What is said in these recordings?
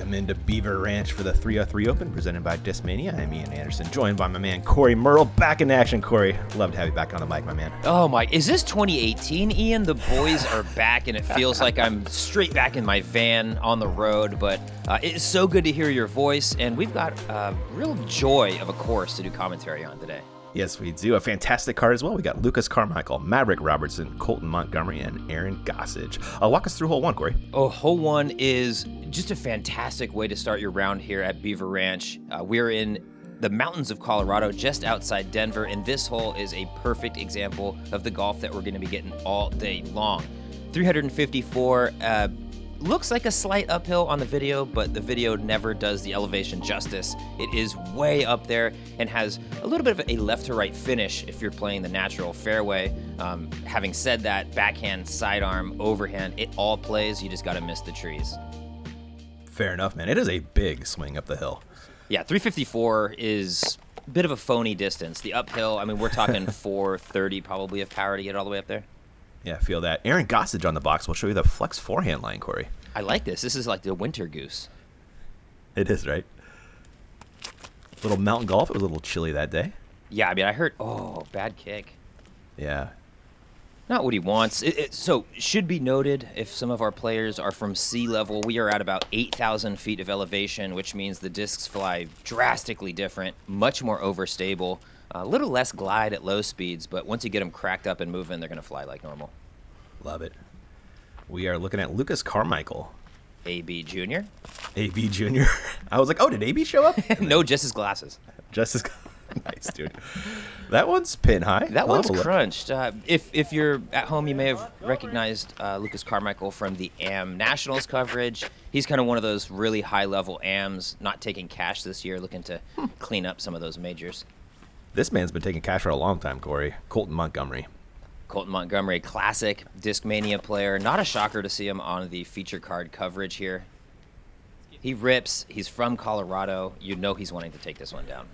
Welcome into Beaver Ranch for the 303 Open, presented by Discmania. I'm Ian Anderson, joined by my man Corey Merle. Back in action, Corey. Love to have you back on the mic, my man. Oh my, is this 2018, Ian? The boys are back, and it feels like I'm straight back in my van on the road, but it's so good to hear your voice, and we've got a real joy of a course to do commentary on today. Yes, we do. A fantastic card as well. We got Lucas Carmichael, Maverick Robertson, Colton Montgomery, and Aaron Gossage. Walk us through hole one, Corey. Oh, hole one is just a fantastic way to start your round here at Beaver Ranch. We're in the mountains of Colorado, just outside Denver, and this hole is a perfect example of the golf that we're going to be getting all day long. 354, looks like a slight uphill on the video, but the video never does the elevation justice. It is way up there and has a little bit of a left to right finish if you're playing the natural fairway. Having said that, backhand, sidearm, overhand, it all plays. You just got to miss the trees. Fair enough, man. It is a big swing up the hill. Yeah, 354 is a bit of a phony distance. The uphill, I mean, we're talking 430 probably of power to get all the way up there. Yeah, I feel that. Aaron Gossage on the box will show you the flex forehand line, Corey. I like this. This is like the winter goose. It is, right? Little mountain golf. It was a little chilly that day. Yeah, I mean, I heard, bad kick. Yeah. Not what he wants. So, should be noted, if some of our players are from sea level, we are at about 8,000 feet of elevation, which means the discs fly drastically different, much more overstable. A little less glide at low speeds, but once you get them cracked up and moving, they're going to fly like normal. Love it. We are looking at Lucas Carmichael. AB Jr.? AB Jr.? I was like, oh, did AB show up? No, just his glasses. Just his nice, dude. That one's pin high. That one's crunched. If you're at home, you may have recognized Lucas Carmichael from the AM Nationals coverage. He's kind of one of those really high-level AMs, not taking cash this year, looking to clean up some of those majors. This man's been taking cash for a long time, Corey. Colton Montgomery. Colton Montgomery, classic Discmania player. Not a shocker to see him on the feature card coverage here. He rips. He's from Colorado. You know he's wanting to take this one down.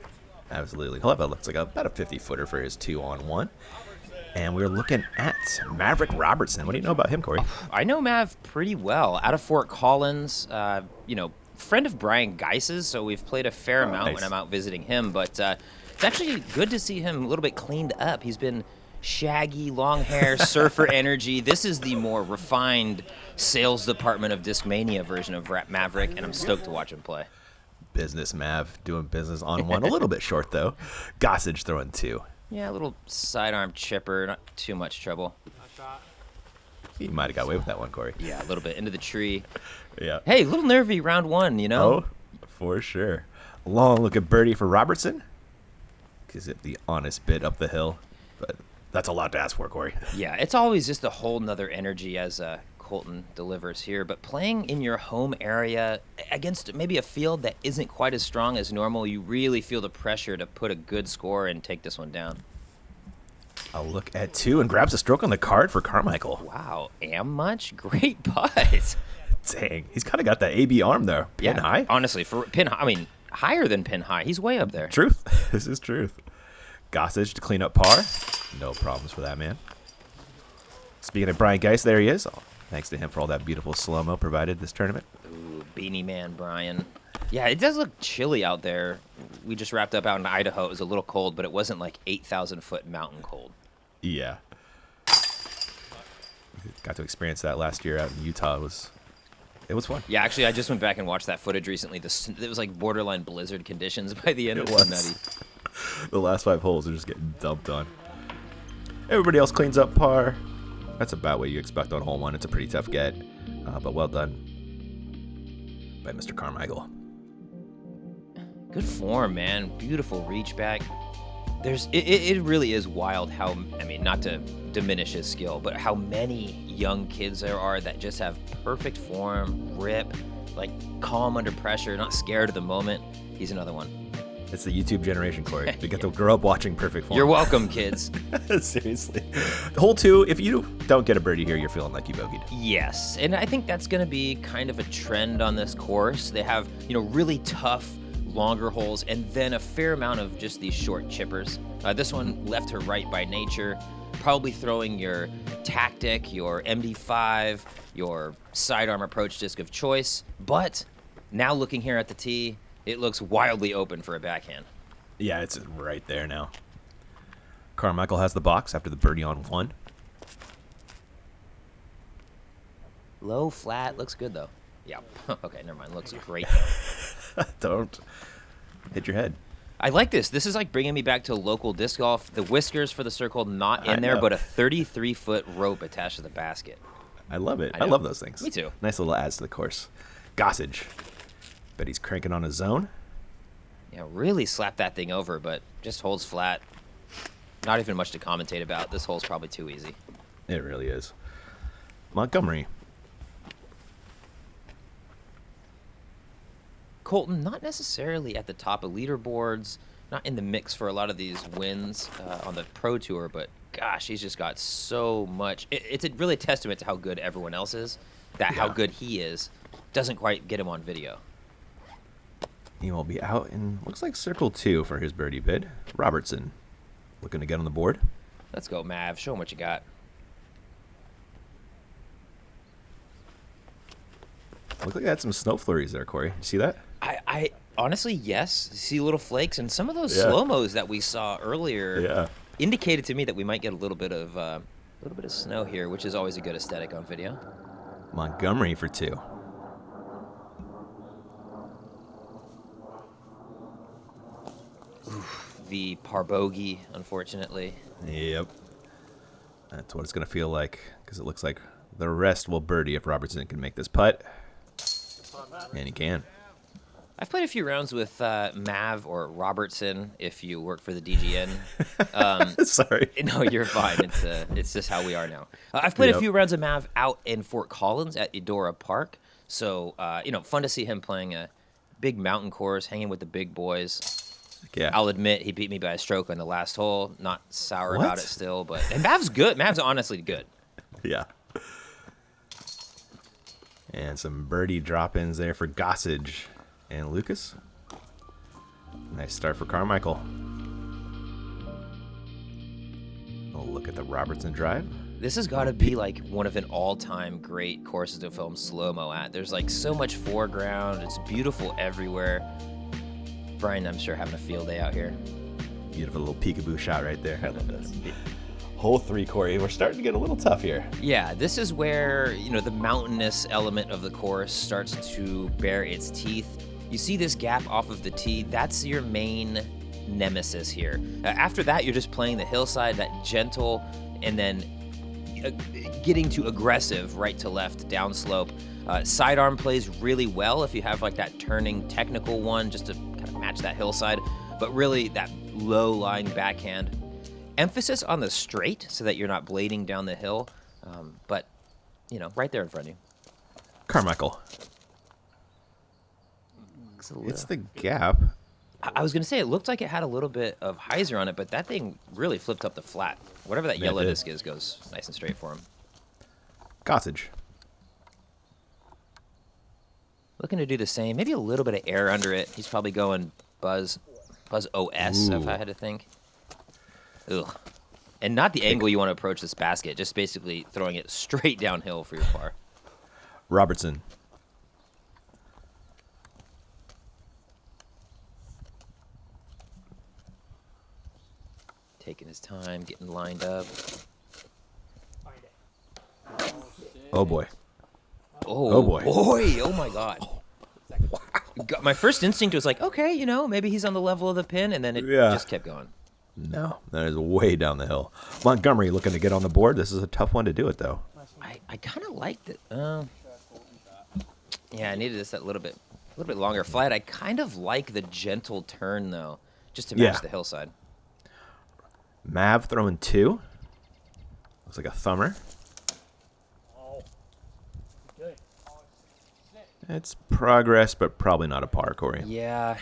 Absolutely. He'll have looks like about a 50-footer for his 2-on-1. And we're looking at Maverick Robertson. What do you know about him, Corey? I know Mav pretty well. Out of Fort Collins, friend of Brian Geiss's, so we've played a fair amount when I'm out visiting him. But it's actually good to see him a little bit cleaned up. He's been shaggy, long hair, surfer energy. This is the more refined sales department of Discmania version of Maverick, and I'm stoked to watch him play. Business Mav doing business on one. A little bit short, though. Gossage throwing 2. Yeah, a little sidearm chipper, not too much trouble. He might have got away with that one, Corey. Yeah, a little bit into the tree. Yeah. Hey, a little nervy round one, you know? Oh, for sure. Long look at birdie for Robertson. Gives it the honest bit up the hill, but that's a lot to ask for, Corey. Yeah, it's always just a whole nother energy as Colton delivers here, but playing in your home area against maybe a field that isn't quite as strong as normal, you really feel the pressure to put a good score and take this one down. I'll look at 2 and grabs a stroke on the card for Carmichael. Wow, am much? Great putt. Dang, he's kind of got that AB arm there. Pin high? Honestly, for pin high, I mean, higher than pin high. He's way up there. Truth. This is truth. Gossage to clean up par. No problems for that man. Speaking of Brian Geiss, there he is. Thanks to him for all that beautiful slow-mo provided this tournament. Ooh, beanie man Brian. Yeah, it does look chilly out there. We just wrapped up out in Idaho. It was a little cold, but it wasn't like 8,000-foot mountain cold. Yeah. Got to experience that last year out in Utah. It was fun. Yeah, actually, I just went back and watched that footage recently. It was like borderline blizzard conditions by the end. It was nutty. The last 5 holes are just getting dumped on. Everybody else cleans up par. That's about what you expect on hole 1. It's a pretty tough get, but well done by Mr. Carmichael. Good form, man. Beautiful reach back. It really is wild how, I mean, not to diminish his skill, but how many young kids there are that just have perfect form, rip, like calm under pressure, not scared of the moment. He's another one. It's the YouTube generation, Corey. They get to grow up watching perfect form. You're welcome, kids. Seriously. Hole 2, if you don't get a birdie here, you're feeling like you bogeyed. Yes, and I think that's going to be kind of a trend on this course. They have, really tough, longer holes, and then a fair amount of just these short chippers. This one left to right by nature, probably throwing your tactic, your MD5, your sidearm approach disc of choice, but Now looking here at the tee, it looks wildly open for a backhand. Yeah, it's right there now. Carmichael has the box after the birdie on 1. Low, flat, looks good though. Yeah, okay, never mind, looks great. Don't hit your head. I like this. This is like bringing me back to local disc golf. The whiskers for the circle not in there, but a 33-foot rope attached to the basket. I love it. I love those things. Me too. Nice little adds to the course. Gossage. Bet he's cranking on his zone. Yeah, really slap that thing over, but just holds flat. Not even much to commentate about. This hole's probably too easy. It really is. Montgomery. Colton, not necessarily at the top of leaderboards, not in the mix for a lot of these wins on the Pro Tour, but gosh, he's just got so much. It's really a testament to how good everyone else is, that how good he is doesn't quite get him on video. He will be out in, looks like circle 2 for his birdie bid. Robertson looking to get on the board. Let's go, Mav. Show him what you got. Looked like I had some snow flurries there, Corey. You see that? I honestly, yes. See little flakes, and some of those slow-mos that we saw earlier indicated to me that we might get a little bit of snow here, which is always a good aesthetic on video. Montgomery for 2. The par bogey, unfortunately. Yep. That's what it's going to feel like, because it looks like the rest will birdie if Robertson can make this putt. And he can. I've played a few rounds with Mav or Robertson, if you work for the DGN. Sorry. No, you're fine. It's just how we are now. I've played a few rounds of Mav out in Fort Collins at Eudora Park. So, fun to see him playing a big mountain course, hanging with the big boys. Yeah. I'll admit he beat me by a stroke on the last hole. Not sour about it still, but and Mav's good. Mav's honestly good. Yeah. And some birdie drop-ins there for Gossage and Lucas. Nice start for Carmichael. Oh, look at the Robertson drive. This has got to be like one of an all-time great courses to film slow-mo at. There's like so much foreground. It's beautiful everywhere. Brian, I'm sure, having a field day out here. Beautiful little peekaboo shot right there. I love this. Hole 3, Corey. We're starting to get a little tough here. Yeah, this is where, the mountainous element of the course starts to bear its teeth. You see this gap off of the tee. That's your main nemesis here. After that, you're just playing the hillside, that gentle, and then getting to aggressive right to left downslope. Sidearm plays really well if you have like that turning technical one just to kind of match that hillside, but really that low-lying backhand. Emphasis on the straight so that you're not blading down the hill, but, right there in front of you. Carmichael. It's the gap. I was going to say, it looked like it had a little bit of hyzer on it, but that thing really flipped up the flat. Whatever that yellow disc is goes nice and straight for him. Gossage. Looking to do the same. Maybe a little bit of air under it. He's probably going Buzz OS, if I had to think. Ugh. And not the angle you want to approach this basket, just basically throwing it straight downhill for your par. Robertson. Taking his time, getting lined up. Oh, boy. Oh, boy. Oh, my God. My first instinct was like, okay, maybe he's on the level of the pin, and then it just kept going. No, that is way down the hill. Montgomery looking to get on the board. This is a tough one to do it, though. I kind of liked it. Yeah, I needed this a little bit longer flight. I kind of like the gentle turn, though, just to match the hillside. Mav throwing 2. Looks like a thumber. It's progress, but probably not a par, Corey. Yeah,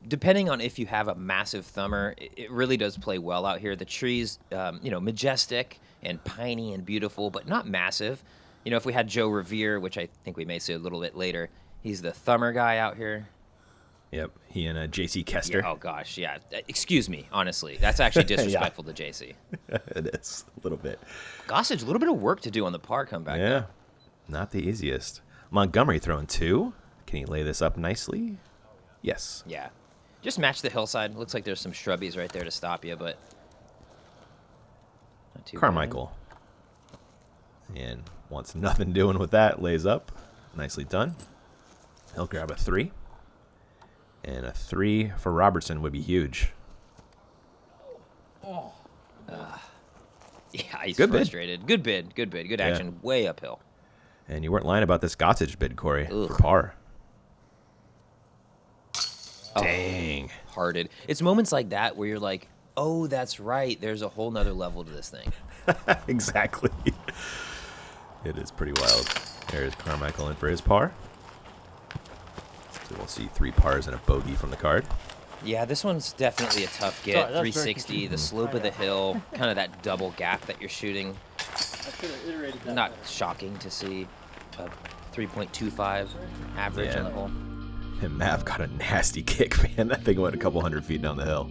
depending on if you have a massive thumber, it really does play well out here. The trees, majestic and piney and beautiful, but not massive. If we had Joe Revere, which I think we may see a little bit later, he's the thumber guy out here. Yep, he and J.C. Kester. Yeah, oh, gosh, yeah. Excuse me, honestly. That's actually disrespectful to J.C. It is, a little bit. Gossage, a little bit of work to do on the par comeback. Yeah, not the easiest. Montgomery throwing 2. Can he lay this up nicely? Yes. Yeah. Just match the hillside. Looks like there's some shrubbies right there to stop you, but not too Carmichael. And wants nothing doing with that. Lays up. Nicely done. He'll grab a 3. And a 3 for Robertson would be huge. Yeah, he's Good bid. frustrated. Good bid. Good action. Way uphill. And you weren't lying about this Gossage bid, Corey, Ugh. for par. Oh, Dang. hearted. It's moments like that where you're like, oh, that's right. There's a whole nother level to this thing. Exactly. It is pretty wild. There's Carmichael in for his par. So we'll see 3 pars and a bogey from the card. Yeah, this one's definitely a tough get. 360, the slope of the hill, kind of that double gap that you're shooting. Not shocking to see a 3.25 average on the hole. And Mav got a nasty kick, man. That thing went a couple 100 feet down the hill.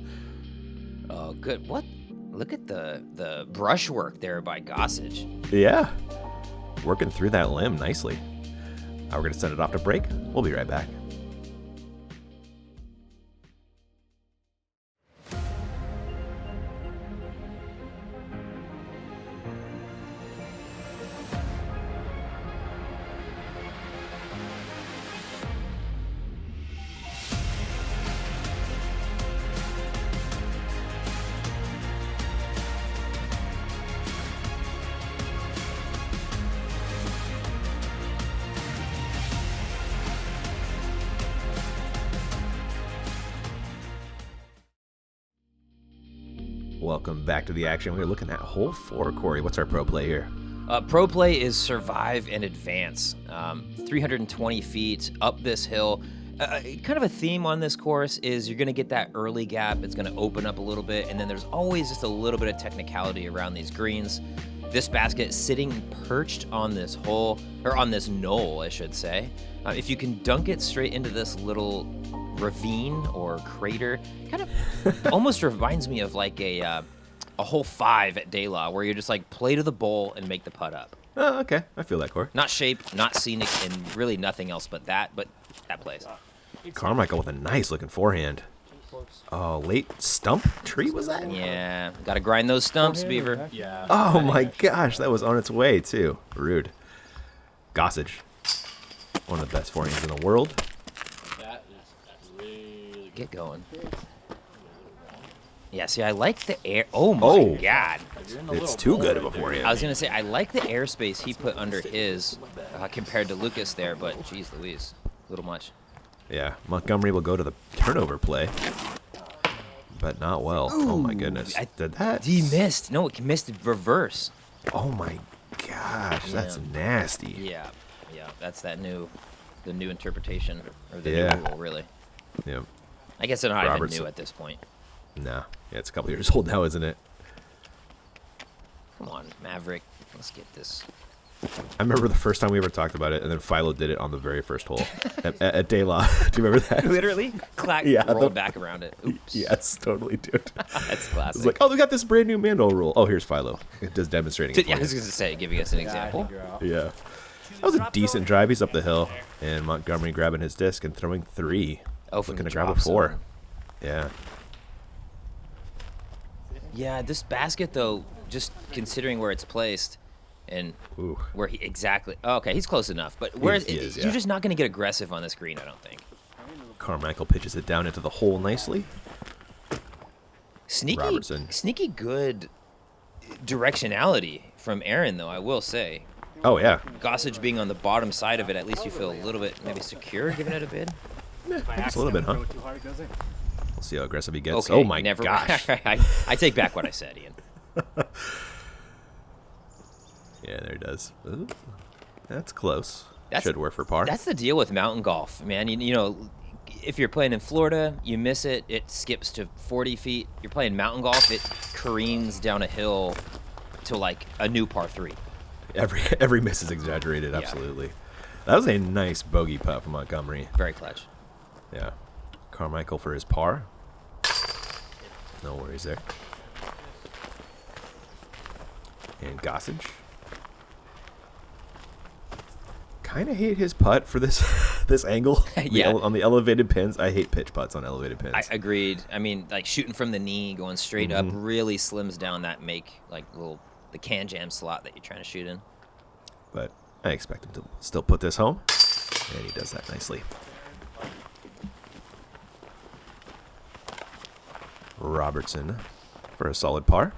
Oh, good. What? Look at the brushwork there by Gossage. Yeah. Working through that limb nicely. We're going to send it off to break. We'll be right back. Welcome back to the action. We're looking at hole 4, Corey. What's our pro play here? Pro play is survive and advance. 320 feet up this hill. Kind of a theme on this course is you're going to get that early gap. It's going to open up a little bit, and then there's always just a little bit of technicality around these greens. This basket sitting perched on this hole, or on this knoll, I should say. If you can dunk it straight into this little ravine or crater, kind of almost reminds me of like a hole 5 at De La, where you're just like play to the bowl and make the putt up. Oh, okay. I feel that, Corey. Not shape, not scenic, and really nothing else but that plays. Carmichael with a nice looking forehand. Oh, late stump tree was that? Yeah, gotta grind those stumps, Beaver. Yeah. Oh my gosh, that was on its way too. Rude. Gossage. One of the best forehands in the world. That's really Get going. Yeah, see, I like the air. Oh my God. It's too good of a forehand. I was gonna say I like the airspace he put under his compared to Lucas there, but geez Louise, a little much. Yeah, Montgomery will go to the turnover play, but not well. Oh my goodness. Did that? He missed. No, it missed reverse. Oh my gosh, that's nasty. Yeah, that's the new interpretation, or the Yeah. new rule, really. Yeah. I guess they're not even Robertson. new at this point. Nah. Yeah, it's a couple years old now, isn't it? Come on, Maverick. Let's get this. I remember the first time we ever talked about it, and then Philo did it on the very first hole at De La. Do you remember that? Literally, clack, Yeah, rolled back around it. Oops. Yes, totally, dude. That's classic. It's like, oh, we got this brand new Mando rule. Oh, here's Philo. It does demonstrating. it for Yeah, I you. was going to say, giving us an example. Yeah. That was a decent drive. He's up the hill, and Montgomery grabbing his disc and throwing 3. Oh, from Looking the to grab a drop 4. zone. Yeah. Yeah, this basket, though, just considering where it's placed and Ooh. where he exactly. Oh, okay, he's close enough, but where He is, yeah. you're just not going to get aggressive on this green, I don't think. Carmichael pitches it down into the hole nicely. Robertson. Sneaky good directionality from Aaron, though, I will say. Oh, yeah. Gossage being on the bottom side of it, at least you feel a little bit maybe secure giving it a bid. Just a little bit, huh? We'll see how aggressive he gets. Okay, Oh, my never gosh. I take back what I said, Ian. Yeah, there he does. Ooh, that's close. That's- Should work for par. That's the deal with mountain golf, man. You know, if you're playing in Florida, you miss it, it skips to 40 feet. You're playing mountain golf, it careens down a hill to like a new par 3. Every miss is exaggerated, Yeah. absolutely. That was a nice bogey putt from Montgomery. Very clutch. Yeah. Carmichael for his par. No worries there. And Gossage. kind of hate his putt for this this angle. Yeah. On the elevated pins. I hate pitch putts on elevated pins. I agreed. I mean, like shooting from the knee, going straight up, really slims down that the can jam slot that you're trying to shoot in. But I expect him to still put this home, and he does that nicely. Robertson for a solid par.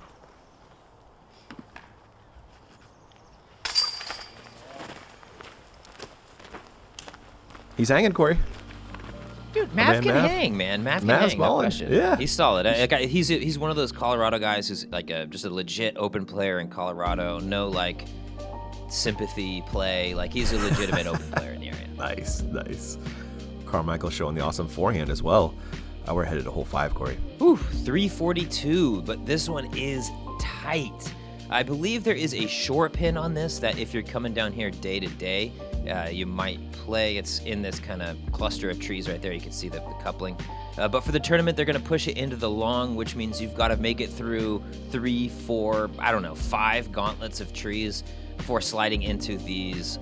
He's hanging, Corey. Dude, Mav can hang, man. Mav can hang, no question. Yeah. He's solid. He's one of those Colorado guys who's like just a legit open player in Colorado. No, like, sympathy play. Like, he's a legitimate open player in the area. Nice. Carmichael showing the awesome forehand as well. We're headed to hole 5, Corey. Ooh, 342, but this one is tight. I believe there is a short pin on this that if you're coming down here day to day, you might play. It's in this kind of cluster of trees right there. You can see the coupling. But for the tournament, they're going to push it into the long, which means you've got to make it through 3, 4, 5 gauntlets of trees before sliding into these.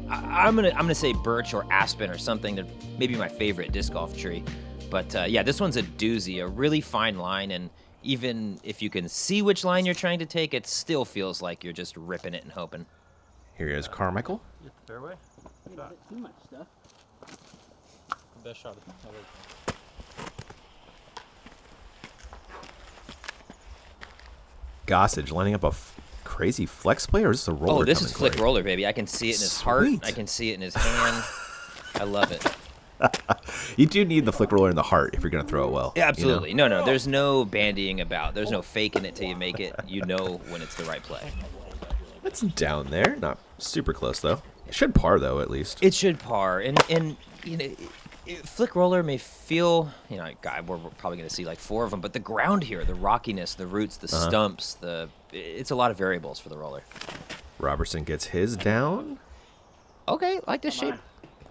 I'm gonna say birch or aspen or something. That maybe my favorite disc golf tree. But yeah, this one's a doozy, a really fine line, and even if you can see which line you're trying to take, it still feels like you're just ripping it and hoping. Here is Carmichael. Hit the fairway. Too much stuff. Best shot. Gossage lining up a crazy flex play, or is this a roller? Oh, this is coming, flick roller, baby. I can see it in his heart. Sweet. I can see it in his hand. I love it. You do need the flick roller in the heart if you're going to throw it well. Yeah, absolutely. You know? No, there's no bandying about. There's no faking it till you make it. You know when it's the right play. That's down there. Not super close, though. It should par, though, at least. It should par. And you know, flick roller may feel, you know, God, we're probably going to see like 4 of them, but the ground here, the rockiness, the roots, the stumps, it's a lot of variables for the roller. Robertson gets his down. Okay, like this shape.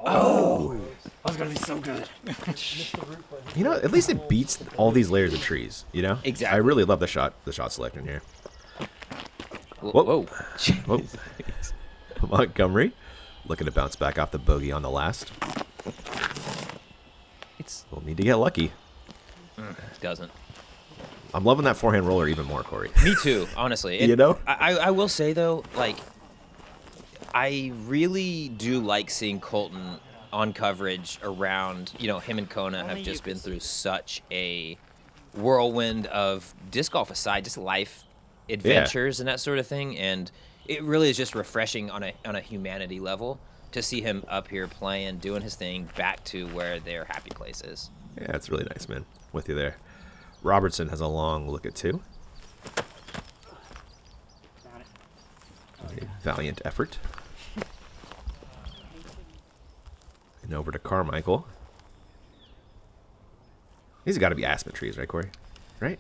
Oh, I was gonna be so good. You know, at least it beats all these layers of trees, you know? Exactly. I really love the shot selection here. Whoa. Whoa. Montgomery looking to bounce back off the bogey on the last. We'll need to get lucky. Doesn't. I'm loving that forehand roller even more, Corey. Me too, honestly. You know? I will say, though, like, I really do like seeing Colton on coverage around, you know, him and Kona have just been through such a whirlwind of disc golf aside, just life adventures and that sort of thing. And it really is just refreshing on a humanity level to see him up here playing, doing his thing, back to where their happy place is. Yeah, it's really nice, man. With you there. Robertson has a long look at 2. A valiant effort. And over to Carmichael. These have got to be aspen trees, right, Corey? Right?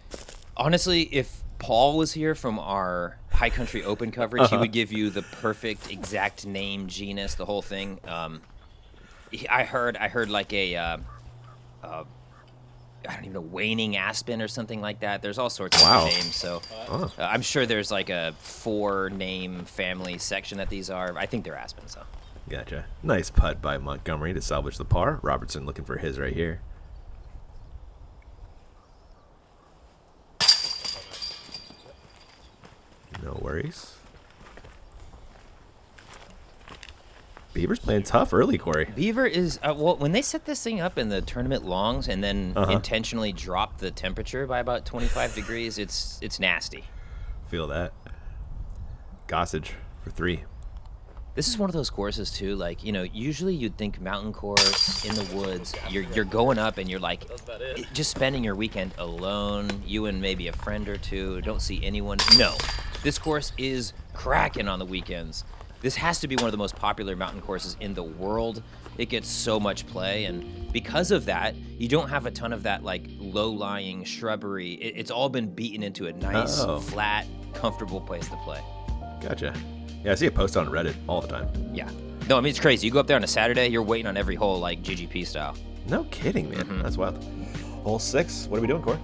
Honestly, if Paul was here from our High Country Open coverage, he would give you the perfect exact name, genus, the whole thing. I heard like a I don't even know, waning aspen or something like that. There's all sorts of names. So I'm sure there's like a 4-name family section that these are. I think they're aspens, though. Gotcha. Nice putt by Montgomery to salvage the par. Robertson looking for his right here. No worries. Beaver's playing tough early, Corey. Beaver is, well, when they set this thing up in the tournament longs and then intentionally drop the temperature by about 25 degrees, it's nasty. Feel that. Gossage for 3. This is one of those courses, too, like, you know, usually you'd think mountain course in the woods, you're going up and you're like, just spending your weekend alone, you and maybe a friend or two, don't see anyone. No, this course is cracking on the weekends. This has to be one of the most popular mountain courses in the world. It gets so much play, and because of that, you don't have a ton of that, like, low-lying shrubbery. It's all been beaten into a nice, flat, comfortable place to play. Gotcha. Yeah, I see it posted on Reddit all the time. Yeah. No, I mean, it's crazy. You go up there on a Saturday, you're waiting on every hole, like GGP style. No kidding, man. That's wild. Hole 6. What are we doing, Corey?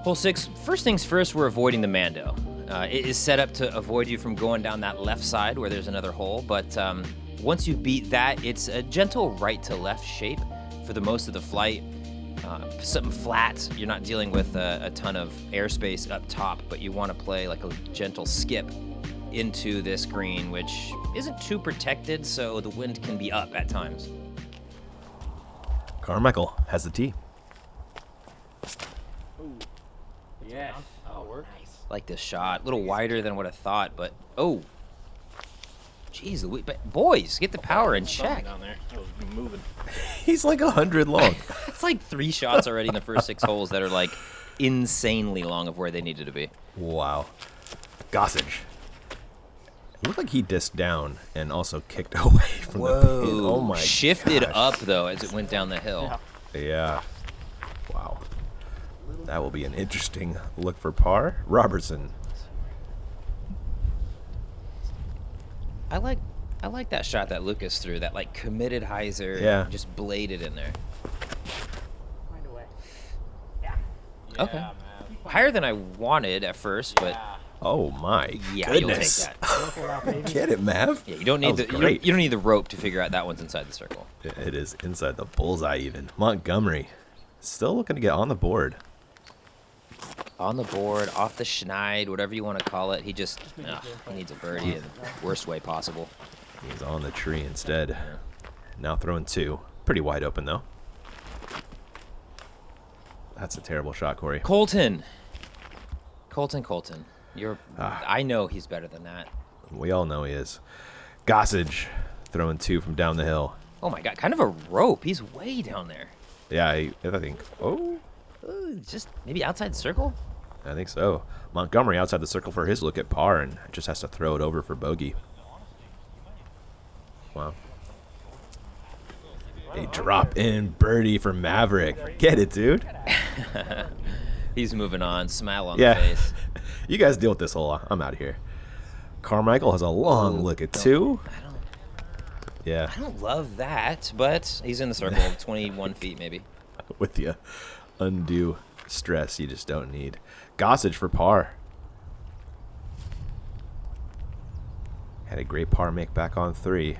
Hole 6. First things first, we're avoiding the Mando. It is set up to avoid you from going down that left side where there's another hole, but once you beat that, it's a gentle right to left shape for the most of the flight. Something flat. You're not dealing with a ton of airspace up top, but you want to play like a gentle skip into this green, which isn't too protected, so the wind can be up at times. Carmichael has the tee. Yes. That'll work. Like this shot, a little wider than what I thought, but oh, jeez, but boys, get the power in check. Down there. It was moving. He's like 100 long. It's like 3 shots already in the first 6 holes that are like insanely long of where they needed to be. Wow. Gossage. It looked like he disked down and also kicked away from the pin. Oh my Shifted gosh. up though as it went down the hill. Yeah. Wow. That will be an interesting look for par. Robertson. I like that shot that Lucas threw, that like committed hyzer, Yeah. just bladed in there. Find a way. Okay. Man. Higher than I wanted at first, but Oh my yeah, you'll take goodness. that. Get it, Mav? Yeah, you don't need That the was you great. don't need the rope to figure out that one's inside the circle. It is inside the bullseye even. Montgomery. Still looking to get on the board. On the board, off the schneid, whatever you want to call it. He just he needs a birdie in the worst way possible. He's on the tree instead. Now throwing 2. Pretty wide open though. That's a terrible shot, Corey. Colton. You're Ah. I know he's better than that. We all know he is. Gossage throwing 2 from down the hill. Oh my god, kind of a rope. He's way down there. Yeah, I think. Oh, Just maybe outside circle? I think so. Montgomery outside the circle for his look at par and just has to throw it over for bogey. Wow. A drop in birdie for Maverick. Get it, dude? He's moving on, smile on Yeah. the face. You guys deal with this whole. I'm out of here. Carmichael has a long look at 2. Yeah, I don't love that, but he's in the circle, 21 feet maybe. with the undue stress you just don't need. Gossage for par. Had a great par make back on 3.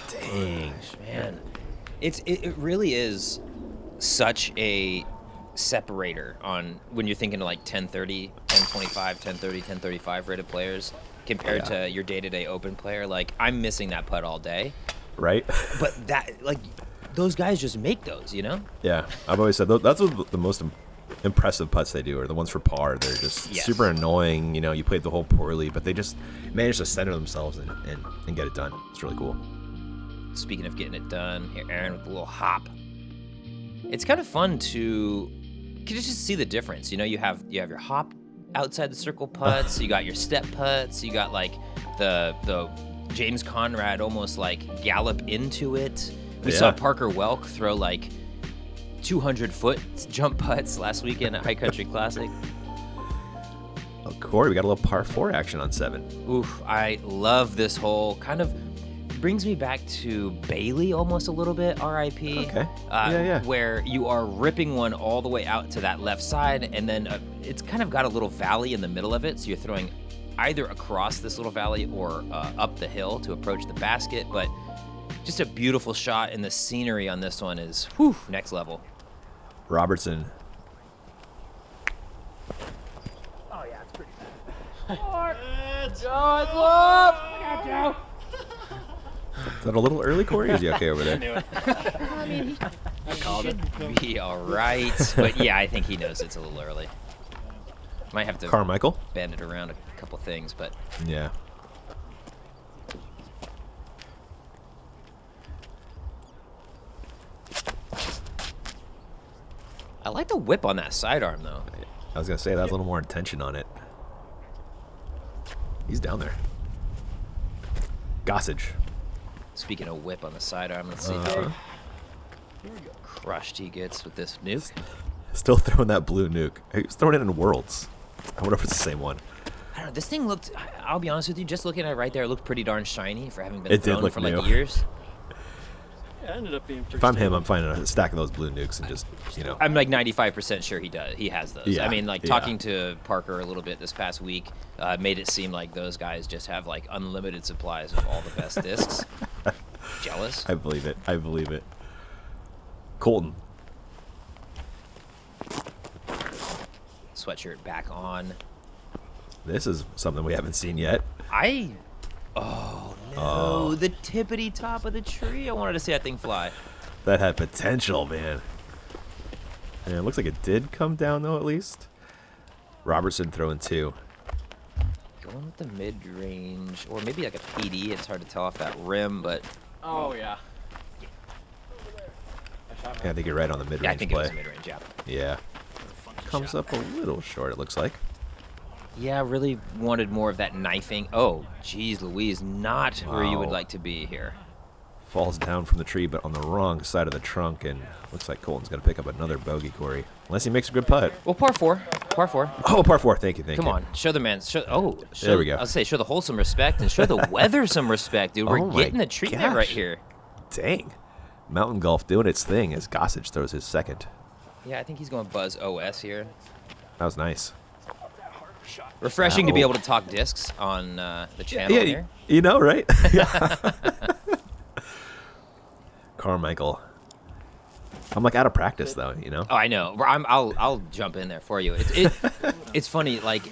Dang. Man, it really is such a separator on when you're thinking of like 1030, 1025, 1030, 1035 rated players compared to your day-to-day open player. Like, I'm missing that putt all day, Right? but that, like, those guys just make those, you know? Yeah. I've always said that's what the most impressive putts they do are the ones for par. They're just Yes. super annoying. You know, you played the hole poorly, but they just manage to center themselves and get it done. It's really cool. Speaking of getting it done, here Aaron with a little hop. It's kind of fun to just see the difference. You know, you have your hop outside the circle putts, you got your step putts, you got like the James Conrad almost like gallop into it. We saw Yeah. Parker Welk throw like 200-foot jump putts last weekend at High Country Classic. Oh, Corey, we got a little par 4 action on 7. Oof, I love this hole. Kind of brings me back to Bailey almost a little bit, R.I.P. Okay. Yeah. Where you are ripping one all the way out to that left side, and then it's kind of got a little valley in the middle of it, so you're throwing either across this little valley or up the hill to approach the basket, but just a beautiful shot, and the scenery on this one is next level. Robertson. Oh yeah, it's pretty bad. Joe. Is that a little early, Corey? Is he okay over there? Should be all right, but yeah, I think he knows it's a little early. Might have to Carmichael. bend it around a couple things, but Yeah. I like the whip on that sidearm though. I was gonna say that has a little more intention on it. He's down there. Gossage. Speaking of whip on the sidearm, let's see Uh-huh. how crushed he gets with this nuke. Still throwing that blue nuke. He was throwing it in Worlds. I wonder if it's the same one. I don't know. This thing looked. I'll be honest with you. Just looking at it right there, it looked pretty darn shiny for having been It did thrown look for like new. years. Yeah, it ended up being pretty If I'm him, stable. I'm finding a stack of those blue nukes and just, you know. I'm like 95% sure he does. He has those. Yeah, I mean, like yeah. talking to Parker a little bit this past week made it seem like those guys just have like unlimited supplies of all the best discs. Jealous? I believe it. I believe it. Colton. Sweatshirt back on. This is something we haven't seen yet. Oh no, the tippity top of the tree. I wanted to see that thing fly. That had potential, man. And it looks like it did come down, though, at least. Robertson throwing 2. Going with the mid-range, or maybe like a PD. It's hard to tell off that rim, but Oh, yeah. Yeah, I think you're right on the mid-range yeah, I think it play. was mid-range, yeah. Yeah. Comes up a little short, it looks like. Yeah, really wanted more of that knifing. Oh, geez, Louise, not where you would Wow. like to be here. Falls down from the tree, but on the wrong side of the trunk, and looks like Colton's going to pick up another bogey, Corey. Unless he makes a good putt. Well, par 4. Par 4. Oh, par 4. Thank you, thank Come you. on, show the man. Show There we go. I'll say show the hole some respect and show the weather some respect, dude. We're Oh my getting the treatment right gosh. here. Dang. Mountain golf doing its thing as Gossage throws his second. Yeah, I think he's going Buzz OS here. That was nice. Refreshing to be Ow. able to talk discs on the channel Yeah, here. you know, right? Carmichael. I'm like out of practice though, you know. Oh, I know. I'll jump in there for you. It's funny. Like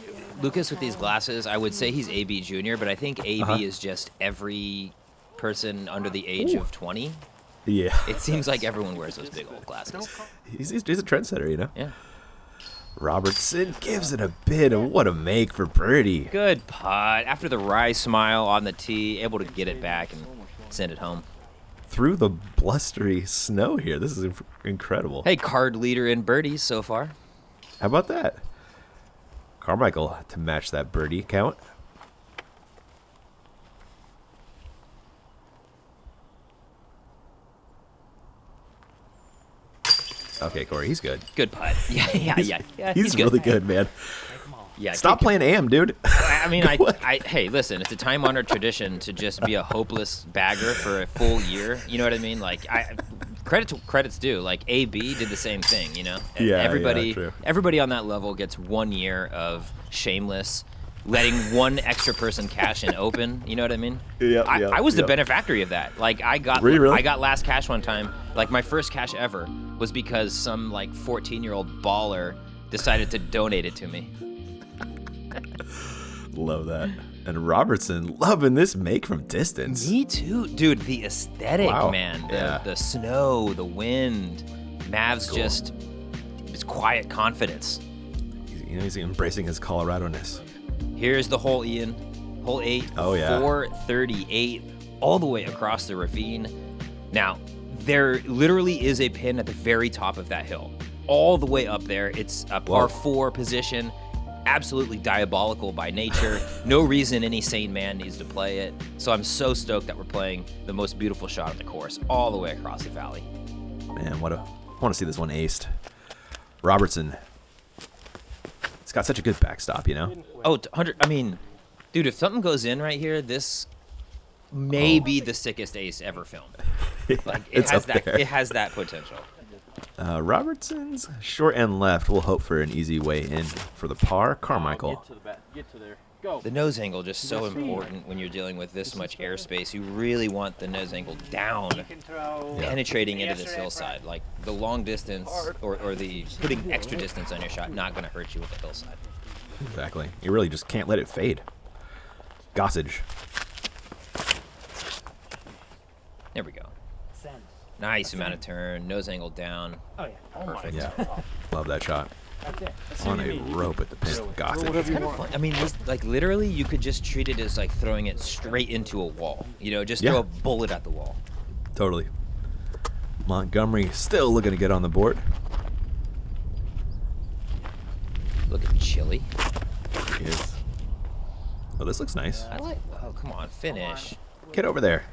Lucas with these glasses, I would say he's AB Junior, but I think AB is just every person under the age of 20. Yeah. It seems like everyone wears those big old glasses. He's a trendsetter, you know. Yeah. Robertson gives it a bit, and what a make for birdie. Good putt. After the wry smile on the tee, able to get it back and send it home. Through the blustery snow here. This is incredible. Hey, card leader in birdies so far. How about that? Carmichael to match that birdie count. Okay, Corey, he's good. Good putt. Yeah. He's really good, man. Yeah. Stop playing AM, dude. I mean, Go ahead. hey, listen, it's a time-honored tradition to just be a hopeless bagger for a full year. You know what I mean? Like, credit's due. Like, AB did the same thing. You know, Yeah, everybody, true. everybody on that level gets 1 year of shameless, letting one extra person cash in open. You know what I mean? I was the benefactor of that. Like, I got last cash one time. Like, my first cash ever was because some like 14-year-old baller decided to donate it to me. Love that. And Robertson loving this make from distance. Me too, dude. The aesthetic, Wow. man. Yeah. The snow, the wind. Mav's Cool. just it's quiet confidence. He's embracing his Colorado-ness. Here's the hole, Ian. Hole 8. Oh, yeah. 438, all the way across the ravine. Now, there literally is a pin at the very top of that hill, all the way up there. It's a par 4 position. Absolutely diabolical by nature. No reason any sane man needs to play it. So I'm so stoked that we're playing the most beautiful shot of the course all the way across the valley. Man, I want to see this one aced. Robertson. It's got such a good backstop, you know? Oh, 100. I mean, dude, if something goes in right here, this may be the sickest ace ever filmed. Like It's up there. It has that potential. Robertson's short and left. We'll hope for an easy way in for the par. Carmichael. Get to the bat. Get to there. Go. The nose angle just so important when you're dealing with this much airspace. You really want the nose angle down, Can throw. penetrating into this hillside. Like the long distance or the putting extra distance on your shot, not going to hurt you with the hillside. Exactly. You really just can't let it fade. Gossage. There we go. Send. Nice amount of turn, nose angle down. Oh, yeah. Oh, Perfect. Yeah. Love that shot. That's it. On a rope at the pin. Gossage. It's kind of fun. I mean, like literally, you could just treat it as like throwing it straight into a wall. You know, just throw Yeah. a bullet at the wall. Totally. Montgomery still looking to get on the board. Looking chilly. He is. Oh, this looks nice. I like. Oh, come on, finish. Get over there.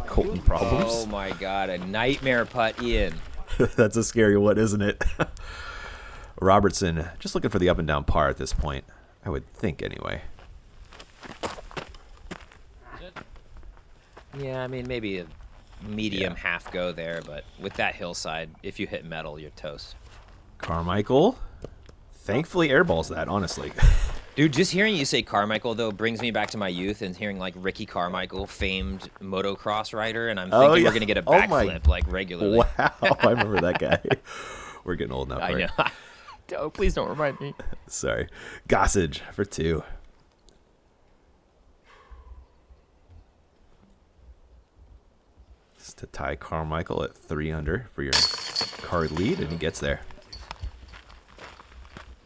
Colton problems. Oh my God, a nightmare putt, Ian. That's a scary one, isn't it? Robertson, just looking for the up and down par at this point. I would think, anyway. Yeah, I mean, maybe a medium half go there, but with that hillside, if you hit metal, you're toast. Carmichael, thankfully airballs that, honestly. Dude, just hearing you say Carmichael, though, brings me back to my youth and hearing, like, Ricky Carmichael, famed motocross rider, and I'm thinking we're going to get a backflip, like, regularly. Wow, I remember that guy. We're getting old now. I know. Oh, please don't remind me. Sorry. Gossage for 2. Just to tie Carmichael at 3 under for your card lead, and he gets there.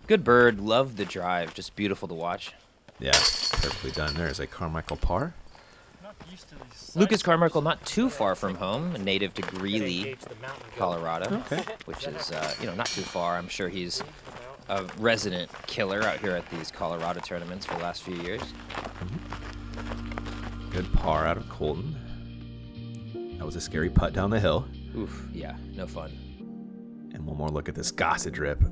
Good bird. Love the drive. Just beautiful to watch. Yeah, perfectly done. There's a Carmichael par. Not used to these Lucas Carmichael, not too far from home, a native to Greeley, engage the mountain goat. Colorado, Okay. which is, not too far. I'm sure he's a resident killer out here at these Colorado tournaments for the last few years. Good par out of Colton. That was a scary putt down the hill. Oof, yeah, no fun. And one more look at this Gossage rip.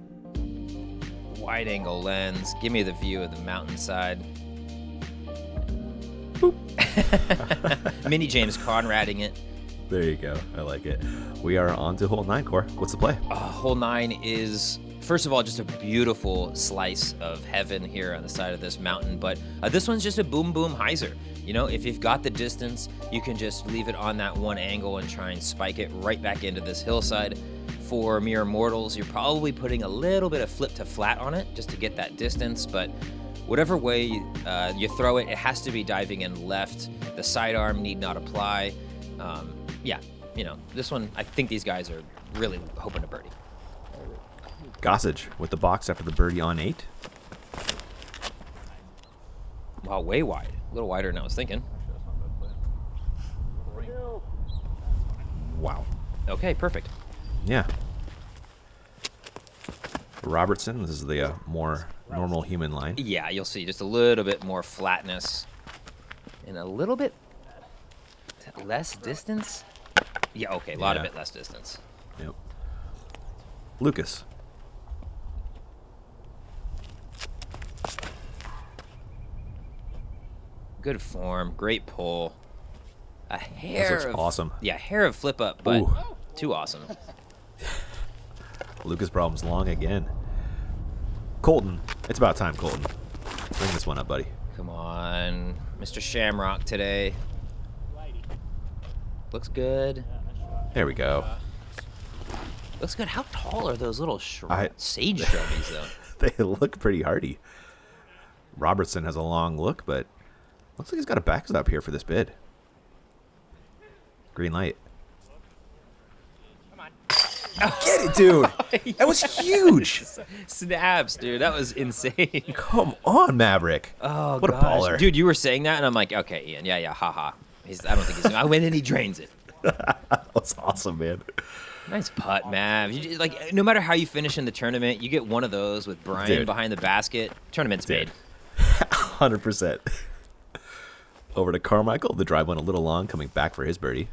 Wide angle lens. Give me the view of the mountainside. Mini James Conrading it. There you go. I like it. We are on to hole 9, Core. What's the play? Hole 9 is, first of all, just a beautiful slice of heaven here on the side of this mountain. But this one's just a boom boom hyzer. You know, if you've got the distance, you can just leave it on that one angle and try and spike it right back into this hillside. For mere mortals, you're probably putting a little bit of flip to flat on it just to get that distance. But whatever way you throw it, it has to be diving in left. The sidearm need not apply. Yeah, you know, this one, I think these guys are really hoping to birdie. Gossage with the box after the birdie on 8. Wow, way wide. A little wider than I was thinking. Wow. Okay, perfect. Yeah. Robertson, this is the more normal human line. Yeah, you'll see just a little bit more flatness and a little bit less distance. Yeah, okay, a lot of Yeah. it less distance. Yep. Lucas. Good form, great pull. A hair looks of awesome. Yeah, hair of flip up, but Ooh. too awesome. Lucas problems long again. Colton. It's about time, Colton. Bring this one up, buddy. Come on, Mr. Shamrock today. Looks good. There we go. Looks good. How tall are those little I- sage shrubbies, though? They look pretty hardy. Robertson has a long look, but looks like he's got a backstop here for this bid. Green light. Get it, dude. That was huge. Snaps, dude. That was insane. Come on, Maverick. Oh, what gosh. a baller. Dude, you were saying that, and I'm like, okay, Ian, yeah, haha. I don't think he's. I went and he drains it. That's awesome, man. Nice putt, Mav. You, like, no matter how you finish in the tournament, you get one of those with Brian Dude. behind the basket. Tournament's made. 100%. Over to Carmichael. The drive went a little long, coming back for his birdie.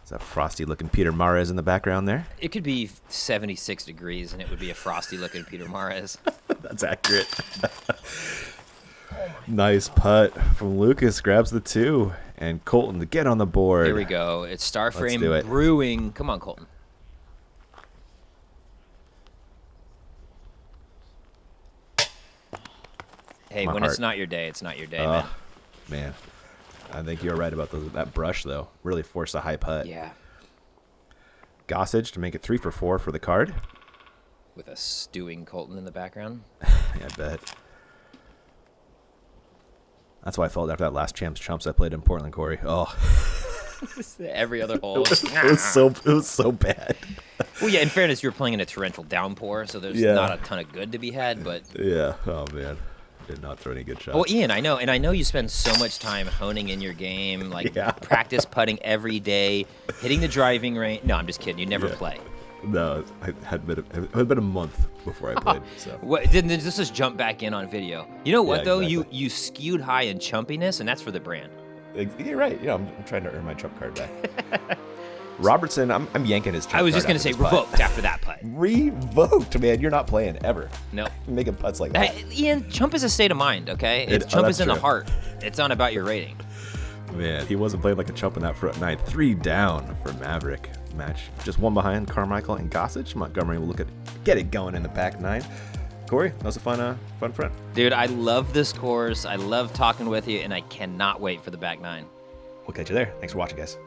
Is that frosty-looking Peter Mares in the background there? It could be 76 degrees, and it would be a frosty-looking Peter Mares. That's accurate. Nice putt from Lucas. Grabs the 2. And Colton to get on the board. Here we go. It's do it. Starframe Brewing. Come on, Colton. Hey, My when heart. it's not your day, it's not your day, man. Man, I think you're right about that brush, though. Really forced a high putt. Yeah, Gossage to make it 3 for 4 for the card. with a stewing Colton in the background. Yeah, I bet. That's why I felt after that last Chumps I played in Portland, Corey. Oh, Every other hole. it was so bad. Well, yeah, in fairness, you were playing in a torrential downpour, so there's Yeah. not a ton of good to be had, but... Yeah. Oh man, did not throw any good shots. Well, Ian, I know you spend so much time honing in your game, like Yeah. practice putting every day, hitting the driving range. No, I'm just kidding. You never Yeah. play. No, it had been a month before I played. So What? Didn't this just jump back in on video? You know what Yeah, though? exactly. You skewed high in chumpiness, and that's for the brand. you're right. Yeah, I'm trying to earn my trump card back. Robertson, I'm yanking his trump I was card just gonna after say this putt. revoked after that putt. Revoked, man. You're not playing ever. No. Making putts like that. Hey, Ian, chump is a state of mind, okay? Chump Chump that's is in the true. heart. It's not about your rating. Man, he wasn't playing like a chump in that front nine. 3 down for Maverick. Match just 1 behind Carmichael and Gossage. Montgomery will look at get it going in the back 9. Corey, that was a fun front. Dude, I love this course. I love talking with you, and I cannot wait for the back 9. We'll catch you there. Thanks for watching, guys.